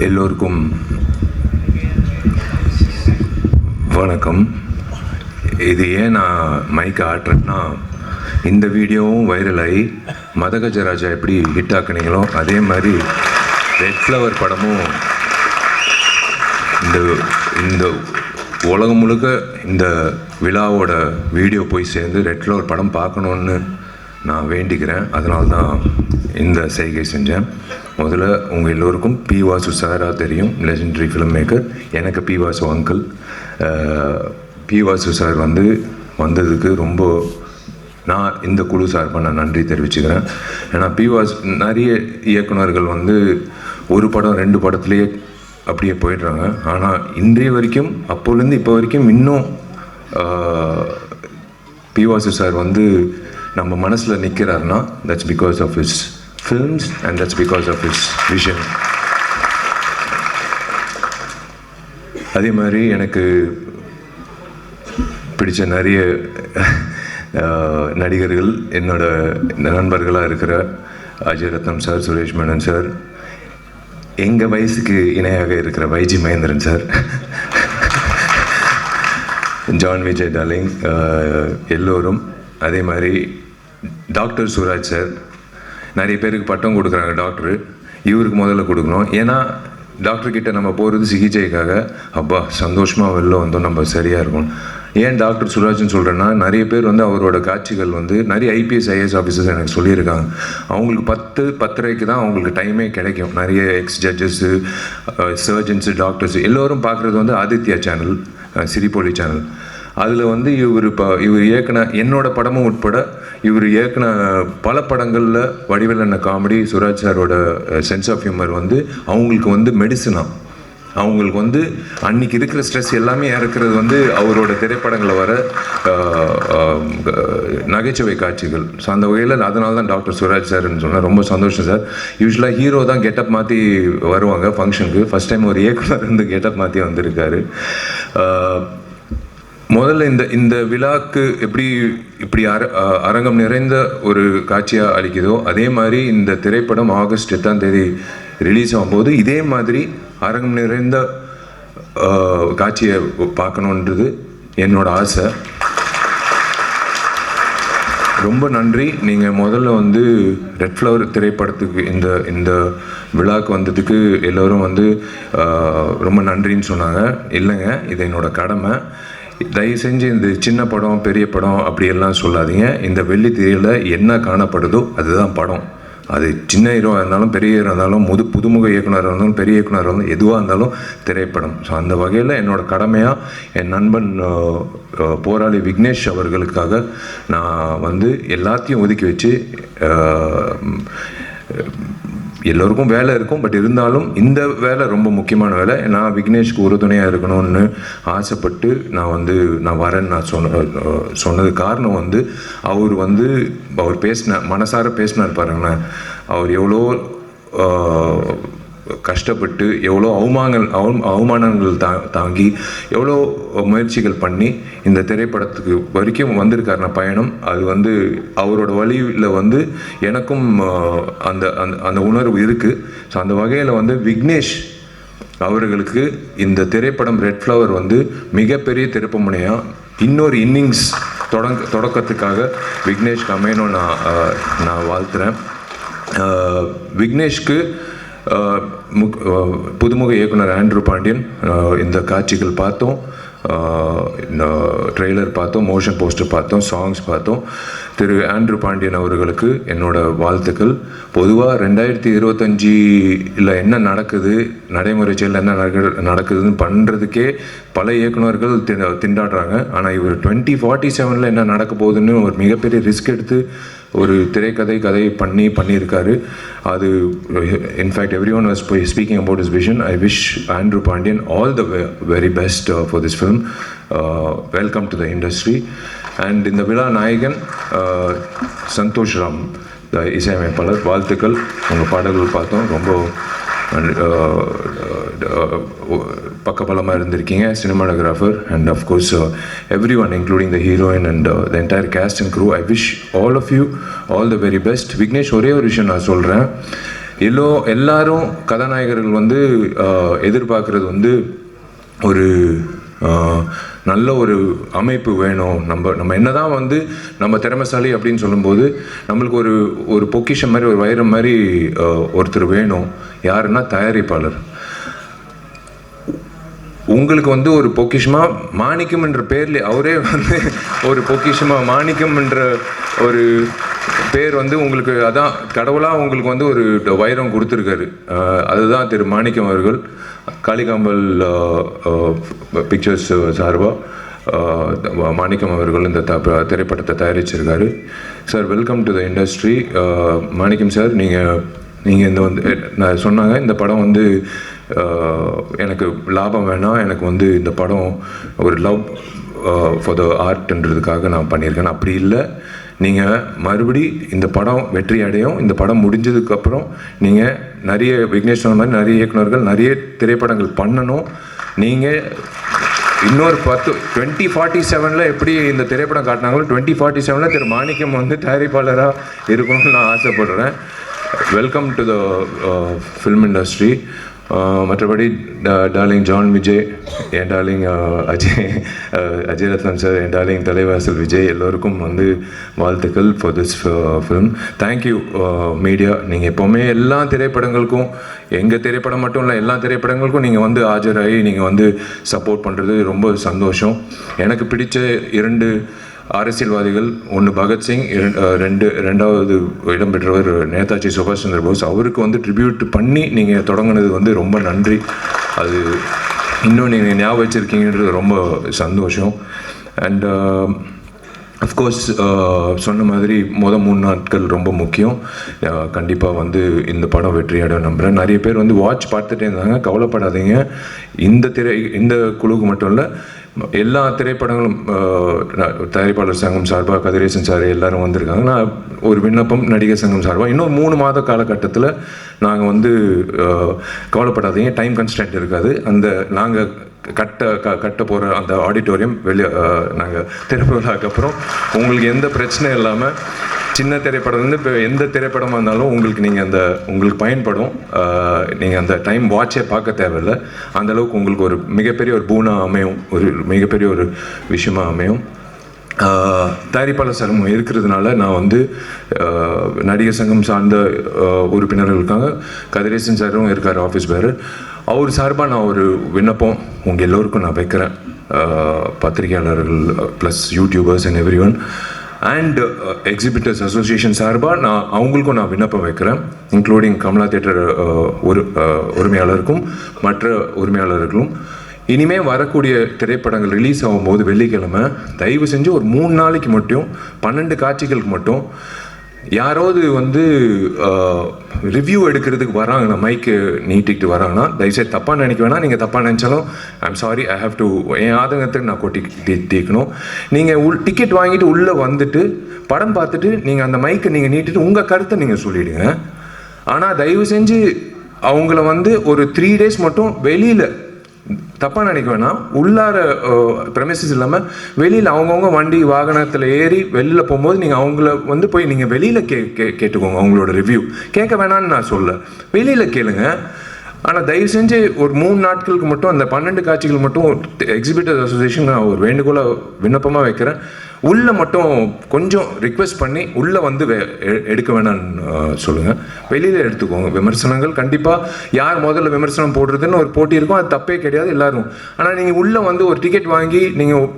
எல்லோருக்கும் வணக்கம். இது ஏன் நான் மைக்கை ஆட்டுறேன்னா, இந்த வீடியோவும் வைரல் ஆகி மதகஜராஜா எப்படி ஹிட் ஆக்குனீங்களோ அதே மாதிரி ரெட் ஃப்ளவர் படமும் இந்த உலகம் முழுக்க இந்த விழாவோட வீடியோ போய் சேர்ந்து ரெட் ஃப்ளவர் படம் பார்க்கணுன்னு நான் வேண்டிக்கிறேன். அதனால தான் இந்த செய்கை செஞ்சேன். முதல்ல உங்கள் எல்லோருக்கும் பி வாசு சாராக தெரியும், லெஜெண்டரி ஃபிலிம் மேக்கர். எனக்கு P Vasu uncle. P Vasu sir வந்ததுக்கு ரொம்ப நான் இந்த குழு சார்பாக நான் நன்றி தெரிவிச்சுக்கிறேன். ஏன்னா பி வாசு நிறைய இயக்குனர்கள் ஒரு படம் 2 படத்துலேயே அப்படியே போயிடுறாங்க. ஆனால் இன்றைய வரைக்கும் அப்போலேருந்து இப்போ வரைக்கும் இன்னும் பி வாசு சார் நம்ம மனசில் நிற்கிறாருன்னா that's because of his films and that's because of his vision. அதே மாதிரி எனக்கு பிடிச்ச நிறைய நடிகர்கள் என்னோட நண்பர்களாக இருக்கிற அஜய் ரத்னம் சார், சுரேஷ் மேனன் சார், எங்கள் வயசுக்கு இணையாக இருக்கிற YG Mahendran sir, John Vijay darling எல்லோரும். அதே மாதிரி டாக்டர் சுராஜ் சார். நிறைய பேருக்கு பட்டம் கொடுக்குறாங்க டாக்டரு, இவருக்கு முதல்ல கொடுக்கணும். ஏன்னா டாக்டர்கிட்ட நம்ம போகிறது சிகிச்சைக்காக. அப்பா சந்தோஷமாக வெளில வந்தோம், நம்ம சரியாக இருக்கணும். ஏன் டாக்டர் சுராஜ்னு சொல்கிறேன்னா, நிறைய பேர் அவரோட காட்சிகள் நிறைய ஐபிஎஸ் ஐஏஎஸ் ஆஃபீஸர்ஸ் எனக்கு சொல்லியிருக்காங்க. அவங்களுக்கு 10:30 தான் அவங்களுக்கு டைமே கிடைக்கும். நிறைய எக்ஸ் ஜட்ஜஸ்ஸு, சர்ஜன்ஸு, டாக்டர்ஸு எல்லோரும் பார்க்குறது ஆதித்யா சேனல், சிரிப்பொலி சேனல். அதில் இவர் இயக்குன என்னோட படமும் உட்பட இவர் இயக்குன பல படங்களில் வடிவேலண்ண காமெடி, சுராஜ் சாரோட சென்ஸ் ஆஃப் ஹியூமர் அவங்களுக்கு மெடிசனா. அவங்களுக்கு அன்றைக்கி இருக்கிற ஸ்ட்ரெஸ் எல்லாமே இறக்குறது அவரோட திரைப்படங்களில் வர நகைச்சுவை காட்சிகள். ஸோ அந்த வகையில் அதனால தான் டாக்டர் சுராஜ் சார்ன்னு சொன்னால் ரொம்ப சந்தோஷம் சார். யூஸ்வலாக ஹீரோ தான் கெட்டப் மாற்றி வருவாங்க ஃபங்க்ஷனுக்கு. ஃபஸ்ட் டைம் ஒரு இயக்குனர் கெட்டப் மாற்றி வந்திருக்காரு. முதல்ல இந்த விழாக்கு இப்படி அரங்கம் நிறைந்த ஒரு காட்சியாக அளிக்குதோ அதே மாதிரி இந்த திரைப்படம் ஆகஸ்ட் 8 ரிலீஸ் ஆகும்போது இதே மாதிரி அரங்கம் நிறைந்த காட்சியை பார்க்கணுன்றது என்னோட ஆசை. ரொம்ப நன்றி. நீங்கள் முதல்ல ரெட் ஃப்ளவர் திரைப்படத்துக்கு இந்த விழாக்கு வந்ததுக்கு எல்லோரும் ரொம்ப நன்றின்னு சொன்னாங்க. இல்லைங்க, இது என்னோட கடமை. தயவு செஞ்சு இந்த சின்ன படம் பெரிய படம் அப்படியெல்லாம் சொல்லாதீங்க. இந்த வெள்ளி திரையில் என்ன காணப்படுதோ அதுதான் படம். அது சின்ன ஹீரோவாக இருந்தாலும் பெரிய ஹீரோ இருந்தாலும் புதுமுக இயக்குனராக இருந்தாலும் பெரிய இயக்குனராக இருந்தாலும் எதுவாக இருந்தாலும் திரைப்படம். ஸோ அந்த வகையில் என்னோட கடமையாக என் நண்பன் போராளி விக்னேஷ் அவர்களுக்காக நான் எல்லாத்தையும் ஒதுக்கி வச்சு, எல்லோருக்கும் வேலை இருக்கும், பட் இருந்தாலும் இந்த வேலை ரொம்ப முக்கியமான வேலை. நான் விக்னேஷ்க்கு உறுதுணையாக இருக்கணும்னு ஆசைப்பட்டு நான் வரேன்னு நான் சொன்னது காரணம் அவர் மனசார பேசினார் பாருங்களேன். அவர் எவ்வளோ கஷ்டப்பட்டு எவ்வளோ அவமானங்கள் தாங்கி எவ்வளோ முயற்சிகள் பண்ணி இந்த திரைப்படத்துக்கு வரைக்கும் வந்திருக்காருன பயணம். அது அவரோட வழியில் எனக்கும் அந்த உணர்வு இருக்குது. ஸோ அந்த வகையில் விக்னேஷ் அவர்களுக்கு இந்த திரைப்படம் ரெட் ஃப்ளவர் மிகப்பெரிய திருப்பு முனையாக இன்னொரு இன்னிங்ஸ் தொடக்கத்துக்காக விக்னேஷ்க்கு அமையணும் நான் வாழ்த்துறேன். விக்னேஷ்க்கு புதுமுக இயக்குனர் ஆண்ட்ரூ பாண்டியன் இந்த காட்சிகள் பார்த்தோம், ட்ரெய்லர் பார்த்தோம், மோஷன் போஸ்டர் பார்த்தோம், சாங்ஸ் பார்த்தோம். திரு ஆண்ட்ரூ பாண்டியன் அவர்களுக்கு என்னோட வாழ்த்துக்கள். பொதுவாக 2025 என்ன நடக்குது, நடைமுறை செயலில் என்ன நடக்குதுன்னு பண்ணுறதுக்கே பல இயக்குநர்கள் திண்டாடுறாங்க. ஆனால் இவர் 2047 என்ன நடக்க போகுதுன்னு ஒரு மிகப்பெரிய ரிஸ்க் எடுத்து ஒரு கதை பண்ணியிருக்காரு. அது in fact every one was speaking about his vision. I wish Andrew Pandian all the very best for this film. Welcome to the industry. And இந்த விழா நாயகன் சந்தோஷ் ராம், இசையமைப்பாளர், வாழ்த்துக்கள். உங்கள் பாடல்கள் பார்த்தோம், ரொம்ப பக்கபலமாக இருந்திருக்கீங்க. Cinematographer and of course every one including the heroine and the entire cast and crew. I wish all of you all the very best. Vignesh, ஒரே ஒரு விஷயம் நான் சொல்கிறேன். எல்லாரும் கதாநாயகர்கள் வந்து எதிர்பார்க்குறது வந்து ஒரு நல்ல ஒரு அமைப்பு வேணும். நம்ம என்னதான் வந்து நம்ம திறமைசாலி அப்படின்னு சொல்லும்போது நம்மளுக்கு ஒரு பொக்கிஷம் மாதிரி, ஒரு வைரம் மாதிரி ஒருத்தர் வேணும். யாருன்னா தயாரிப்பாளர். உங்களுக்கு வந்து ஒரு பொக்கிஷமாக மாணிக்கம் என்ற பேர்ல அவரே வந்து ஒரு பொக்கிஷமாக மாணிக்கம் என்ற ஒரு பேர் வந்து உங்களுக்கு, அதான் கடவுளாக உங்களுக்கு வந்து ஒரு வைரம் கொடுத்துருக்காரு. அதுதான் திரு மாணிக்கம் அவர்கள். காளிகாம்பல் பிக்சர்ஸ் சார்பாக மாணிக்கம் அவர்கள் இந்த திரைப்படத்தை தயாரிச்சிருக்காரு. Sir, welcome to the industry. Manickam sir, நீங்கள் இந்த வந்து நான் சொன்னாங்க, இந்த படம் வந்து எனக்கு லாபம் வேணாம், எனக்கு வந்து இந்த படம் ஒரு லவ் ஃபார் த ஆர்ட்ன்றதுக்காக நான் பண்ணியிருக்கேன். அப்படி இல்லை, நீங்கள் மறுபடி இந்த படம் வெற்றி அடையும். இந்த படம் முடிஞ்சதுக்கப்புறம் நீங்கள் நிறைய விக்னேஷ் சொன்ன மாதிரி நிறைய இயக்குநர்கள் நிறைய திரைப்படங்கள் பண்ணணும். நீங்கள் இன்னொரு 2047 எப்படி இந்த திரைப்படம் காட்டினாங்களோ 2047 திரு மாணிக்கம் வந்து தயாரிப்பாளராக இருக்கணும்னு நான் ஆசைப்படுறேன். Welcome to the film industry. மற்றபடி டார்லிங் ஜான் விஜய், என் டார்லிங் அஜய் ரத்னம் சார், என் டார்லிங் தலைவாசல் விஜய், எல்லோருக்கும் வந்து வாழ்த்துக்கள் for this film. Thank you media. நீங்கள் எப்போவுமே எல்லா திரைப்படங்களுக்கும், எங்கள் திரைப்படம் மட்டும் இல்லை, எல்லா திரைப்படங்களுக்கும் நீங்கள் வந்து ஆஜராகி நீங்கள் வந்து சப்போர்ட் பண்ணுறது ரொம்ப சந்தோஷம். எனக்கு பிடிச்ச 2 அரசியல்வாதிகள், ஒன்று பகத்சிங், ரெண்டாவது இடம் பெற்றவர் நேதாஜி சுபாஷ் சந்திர போஸ். அவருக்கு வந்து ட்ரிபியூட் பண்ணி நீங்கள் தொடங்கினது வந்து ரொம்ப நன்றி. அது இன்னும் நீங்கள் ஞாபகம் வச்சுருக்கீங்கன்றது ரொம்ப சந்தோஷம். அண்ட் அஃப்கோர்ஸ் சொன்ன மாதிரி 3 நாட்கள் ரொம்ப முக்கியம். கண்டிப்பாக வந்து இந்த படம் வெற்றியாட நம்புகிறேன். நிறைய பேர் வந்து வாட்ச் பார்த்துட்டே இருந்தாங்க. கவலைப்படாதீங்க. இந்த குழுவுக்கு மட்டும் இல்லை, எல்லா திரைப்படங்களும் தயாரிப்பாளர் சங்கம் சார்பாக கதிரேசன் சார் எல்லாரும் வந்திருக்காங்க. நான் ஒரு விண்ணப்பம் நடிகர் சங்கம் சார்பாக, இன்னும் 3 மாத காலகட்டத்தில் நாங்கள் வந்து கவலைப்படாதீங்க, டைம் கன்ஸ்டன்ட் இருக்காது. நாங்கள் கட்ட போகிற அந்த ஆடிட்டோரியம் நாங்கள் திறப்புக்கு அப்புறம் உங்களுக்கு எந்த பிரச்சனையும் இல்லாமல், சின்ன திரைப்படம் வந்து இப்போ எந்த திரைப்படமாக இருந்தாலும் உங்களுக்கு பயன்படும். நீங்கள் அந்த டைம் வாட்சே பார்க்க தேவையில்லை. அந்தளவுக்கு உங்களுக்கு ஒரு மிகப்பெரிய ஒரு பூனா அமையும், ஒரு மிகப்பெரிய ஒரு விஷயமாக அமையும். தயாரிப்பாளர் சங்கம் இருக்கிறதுனால நான் வந்து நடிகர் சங்கம் சார்ந்த உறுப்பினர்கள் இருக்காங்க. கதிரேசன் சாரும் இருக்கார், ஆஃபீஸ் பேர். அவர் சார்பாக நான் ஒரு விண்ணப்பம் உங்கள் எல்லோருக்கும் நான் வைக்கிறேன். பத்திரிகையாளர்கள் plus YouTubers and every one and exhibitors association சார்பாக அவங்களுக்கும் நான் விண்ணப்பம் வைக்கிறேன். இன்க்ளூடிங் கமலா தியேட்டர் உரிமையாளருக்கும் மற்ற உரிமையாளர்களும், இனிமேல் வரக்கூடிய திரைப்படங்கள் ரிலீஸ் ஆகும்போது வெள்ளிக்கிழமை தயவு செஞ்சு ஒரு 3 நாளைக்கு மட்டும் 12 காட்சிகளுக்கு மட்டும் யாராவது வந்து ரிவ்யூ எடுக்கிறதுக்கு வராங்கன்னா, மைக்கு நீட்டிக்கிட்டு வராங்கன்னா, தயவுசெய்து தப்பாக நினைக்க வேணாம். நீங்கள் தப்பாக நினச்சாலும் I'm sorry, I have to, என் ஆதங்கத்துக்கு நான் தீக்கணும். நீங்கள் டிக்கெட் வாங்கிட்டு உள்ளே வந்துட்டு படம் பார்த்துட்டு நீங்கள் அந்த மைக்கை நீங்கள் நீட்டிட்டு உங்கள் கருத்தை நீங்கள் சொல்லிவிடுங்க. ஆனால் தயவு செஞ்சு அவங்கள வந்து ஒரு 3 days மட்டும் வெளியில், தப்பாக நினைக்க வேணாம், உள்ளார ப்ரெமிசஸ் இல்லாமல் வெளியில் அவங்கவுங்க வண்டி வாகனத்தில் ஏறி வெளியில் போகும்போது நீங்கள் அவங்கள வந்து போய் நீங்கள் வெளியில் கேட்டுக்கோங்க. அவங்களோட ரிவ்யூ கேட்க வேணான்னு நான் சொல்ல, வெளியில் கேளுங்க. ஆனால் தயவு செஞ்சு ஒரு 3 நாட்களுக்கு மட்டும் அந்த 12 காட்சிகள் மட்டும் எக்ஸிபிட்டர்ஸ் அசோசியேஷன் நான் ஒரு வேண்டுகோளாக விண்ணப்பமாக வைக்கிறேன். உள்ளே மட்டும் கொஞ்சம் ரிக்வெஸ்ட் பண்ணி உள்ளே வந்து எடுக்க வேணான்னு சொல்லுங்கள், வெளியில் எடுத்துக்கோங்க. விமர்சனங்கள் கண்டிப்பாக யார் முதல்ல விமர்சனம் போடுறதுன்னு ஒரு போட்டி இருக்கும், அது தப்பே கிடையாது எல்லாரும். ஆனால் நீங்கள் உள்ளே வந்து ஒரு டிக்கெட் வாங்கி நீங்கள்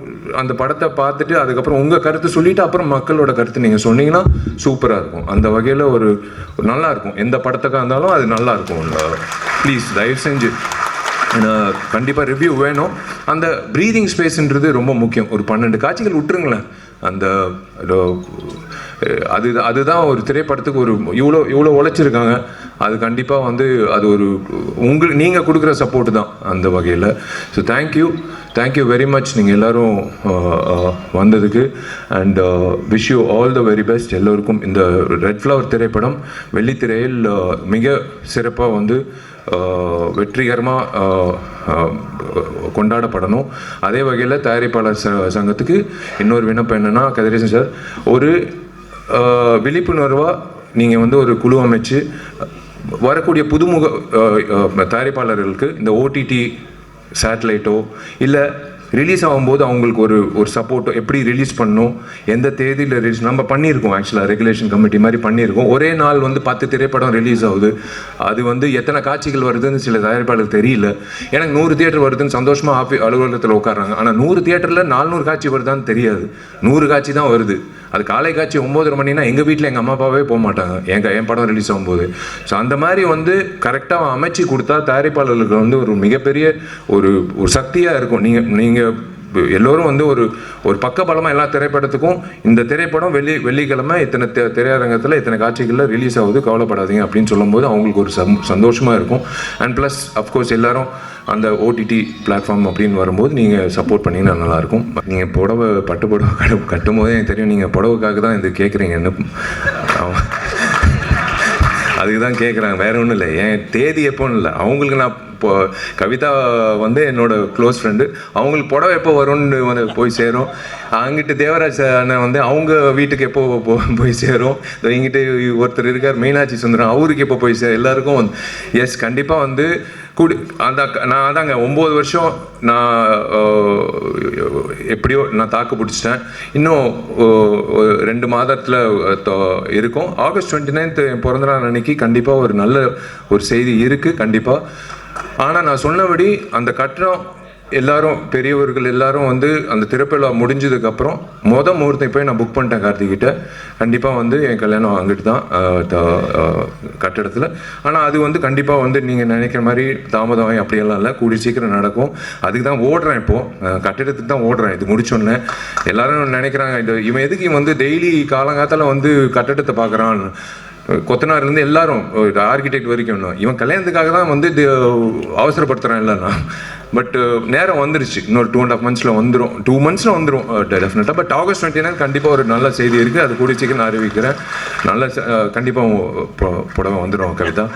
அந்த படத்தை பார்த்துட்டு அதுக்கப்புறம் உங்கள் கருத்து சொல்லிவிட்டு அப்புறம் மக்களோட கருத்து நீங்கள் சொன்னீங்கன்னா சூப்பராக இருக்கும். அந்த வகையில் ஒரு நல்லாயிருக்கும். எந்த படத்துக்காக இருந்தாலும் அது நல்லாயிருக்கும். ப்ளீஸ் தயவு செஞ்சு கண்டிப்பாக ரிவ்யூ வேணும். அந்த ப்ரீதிங் ஸ்பேஸ்ன்றது ரொம்ப முக்கியம். ஒரு 12 காட்சிகள் விட்டுருங்களேன். அந்த அதுதான் ஒரு திரைப்படத்துக்கு ஒரு இவ்வளோ உழைச்சிருக்காங்க. அது கண்டிப்பாக வந்து அது ஒரு நீங்கள் கொடுக்குற சப்போர்ட் தான் அந்த வகையில். ஸோ தேங்க்யூ வெரி மச் நீங்கள் எல்லோரும் வந்ததுக்கு. And wish you all the very best எல்லோருக்கும். இந்த ரெட் ஃப்ளவர் திரைப்படம் வெள்ளித்திரையில் மிக சிறப்பாக வந்து வெற்றிகரமாக கொண்டாடப்படணும். அதே வகையில் தயாரிப்பாளர் சங்கத்துக்கு இன்னொரு விண்ணப்பம் என்னென்னா, கதிரேசன் சார், ஒரு விழிப்புணர்வாக நீங்கள் வந்து ஒரு குழு அமைச்சு வரக்கூடிய புதுமுக தயாரிப்பாளர்களுக்கு இந்த ஓடிடி சேட்டலைட்டோ இல்லை ரிலீஸ் ஆகும்போது அவங்களுக்கு ஒரு சப்போர்ட்டோ, எப்படி ரிலீஸ் பண்ணணும், எந்த தேதியில் ரிலீஸ் நம்ம பண்ணியிருக்கோம். ஆக்சுவலாக ரெகுலேஷன் கமிட்டி மாதிரி பண்ணியிருக்கோம். ஒரே நாள் 10 திரைப்படம் ரிலீஸ் ஆகுது. அது எத்தனை காட்சிகள் வருதுன்னு சில தயாரிப்பாளருக்கு தெரியல. எனக்கு 100 தியேட்டர் வருதுன்னு சந்தோஷமாக அலுவலகத்தில் உட்காடுறாங்க. ஆனால் 100 தியேட்டரில் 400 காட்சி வருதான்னு தெரியாது. 100 காட்சி தான் வருது. அது காலை காட்சி 9:30 மணினா எங்கள் வீட்டில் எங்கள் அம்மா அப்பாவே போக மாட்டாங்க என் படம் ரிலீஸ் ஆகும்போது. ஸோ அந்த மாதிரி கரெக்டாக அமைச்சு கொடுத்தா தயாரிப்பாளர்களுக்கு ஒரு மிகப்பெரிய ஒரு சக்தியாக இருக்கும். நீங்கள் எல்லோரும் ஒரு பக்கபலமாக எல்லா திரைப்படத்துக்கும் இந்த திரைப்படம் வெள்ளிக்கிழமை இத்தனை திரையரங்கத்தில் இத்தனை காட்சிகளில் ரிலீஸ் ஆகுது, கவலைப்படாதீங்க அப்படின்னு சொல்லும்போது அவங்களுக்கு ஒரு சந்தோஷமாக இருக்கும். அண்ட் ப்ளஸ் அஃப்கோர்ஸ் எல்லாரும் அந்த ஓடிடி பிளாட்ஃபார்ம் அப்படின்னு வரும்போது நீங்கள் சப்போர்ட் பண்ணிங்கன்னா நல்லாயிருக்கும். நீங்கள் பட்டு புடவை கட்டும் போதே எனக்கு தெரியும் நீங்கள் புடவைக்காக தான் இது கேட்குறீங்கன்னு. அதுக்கு தான் கேட்குறாங்க, வேற ஒன்றும் இல்லை. என் தேதி எப்போன்னு இல்லை, அவங்களுக்கு நான் இப்போ கவிதா என்னோட க்ளோஸ் ஃப்ரெண்டு, அவங்களுக்கு புடவை எப்போ வரும்னு போய் சேரும். அங்கிட்டு தேவராஜ் அண்ணன் அவங்க வீட்டுக்கு எப்போ போய் சேரும். இங்கிட்டு ஒருத்தர் இருக்கார் மீனாட்சி சுந்தரம், அவருக்கு எப்போ போய் எல்லாருக்கும் எஸ் கண்டிப்பாக நான் அதாங்க 9 வருஷம் நான் எப்படியோ நான் தாக்கு பிடிச்சிட்டேன். இன்னும் 2 மாதத்தில் இருக்கும். ஆகஸ்ட் 29 என் பிறந்தநாள் அன்னைக்கு கண்டிப்பாக ஒரு நல்ல ஒரு செய்தி இருக்குது கண்டிப்பாக. ஆனால் நான் சொன்னபடி அந்த கட்டணம் எல்லாரும் பெரியவர்கள் எல்லாரும் அந்த திரைப்படம் முடிஞ்சதுக்கப்புறம் முகூர்த்தம் போய் நான் புக் பண்ணிட்டேன் கார்த்திகிட்ட. கண்டிப்பாக என் கல்யாணம் அங்கிட்டு தான் கட்டடத்தில். ஆனால் அது கண்டிப்பாக நீங்கள் நினைக்கிற மாதிரி தாமதம் அப்படியெல்லாம் இல்லை, கூடி சீக்கிரம் நடக்கும். அதுக்கு தான் ஓடுறேன், இப்போது கட்டிடத்துக்கு தான் ஓடுறேன். இது முடிச்சோடனே எல்லாரும் நினைக்கிறாங்க இவன் எதுக்கு டெய்லி காலங்காத்தால கட்டடத்தை பார்க்குறான், கொத்தனார்லேருந்து எல்லாரும் ஆர்கிடெக்ட் வரைக்கும். இவன் கல்யாணத்துக்காக தான் அவசரப்படுத்துகிறான் இல்லைன்னா. பட் நேரம் வந்துருச்சு, இன்னொரு 2.5 monthsல வந்துடும். 2 monthsல வந்துடும் டெஃபினட்டாக. பட் ஆகஸ்ட் 29 கண்டிப்பாக ஒரு நல்ல செய்தி இருக்குது. அது கூடிய சீக்கிரம் நான் அறிவிக்கிறேன். நல்ல கண்டிப்பாக புடவை வந்துடும் கவிதா.